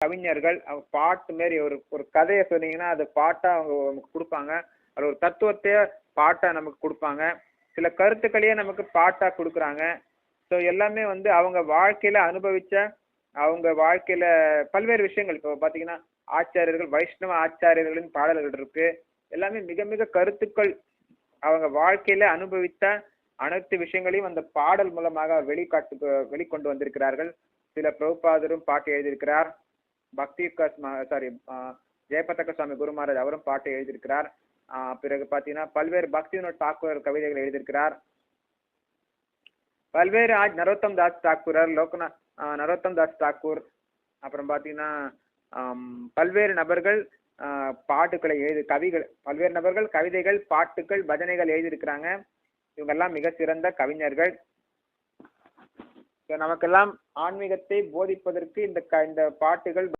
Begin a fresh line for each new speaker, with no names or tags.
கவிஞர்கள் பாட்டு மாரி ஒரு ஒரு கதையை சொன்னீங்கன்னா அது பாட்டா அவங்க நமக்கு கொடுப்பாங்க. அது ஒரு தத்துவத்தையே பாட்டா நமக்கு கொடுப்பாங்க. சில கருத்துக்களையே நமக்கு பாட்டா கொடுக்குறாங்க. ஸோ எல்லாமே வந்து அவங்க வாழ்க்கையில அனுபவிச்ச அவங்க வாழ்க்கையில பல்வேறு விஷயங்கள். இப்போ பாத்தீங்கன்னா ஆச்சாரியர்கள், வைஷ்ணவ ஆச்சாரியர்களின் பாடல்கள் இருக்கு. எல்லாமே மிக மிக கருத்துக்கள் அவங்க வாழ்க்கையில அனுபவித்த அனைத்து விஷயங்களையும் அந்த பாடல் மூலமாக வெளிக்கொண்டு வந்திருக்கிறார்கள். சில பிரபுபாதரும் பாட்டு எழுதியிருக்கிறார். பக்தி சாரி ஜெயபதக்க சுவாமி குரு மகாராஜ் அவரும் பாட்டு எழுதியிருக்கிறார். பிறகு பாத்தீங்கன்னா பல்வேறு பக்தி வினோத் தாக்கூர் கவிதைகள் எழுதியிருக்கிறார். பல்வேறு நரோத்தம் தாஸ் தாக்கூர், நரோத்தம் தாஸ் தாக்கூர், அப்புறம் பாத்தீங்கன்னா பல்வேறு நபர்கள் பாட்டுக்களை பல்வேறு நபர்கள் கவிதைகள், பாட்டுக்கள், பஜனைகள் எழுதியிருக்கிறாங்க. இவங்க எல்லாம் மிக சிறந்த கவிஞர்கள். நமக்கெல்லாம் ஆன்மீகத்தை போதிப்பதற்கு இந்த பாட்டுகள்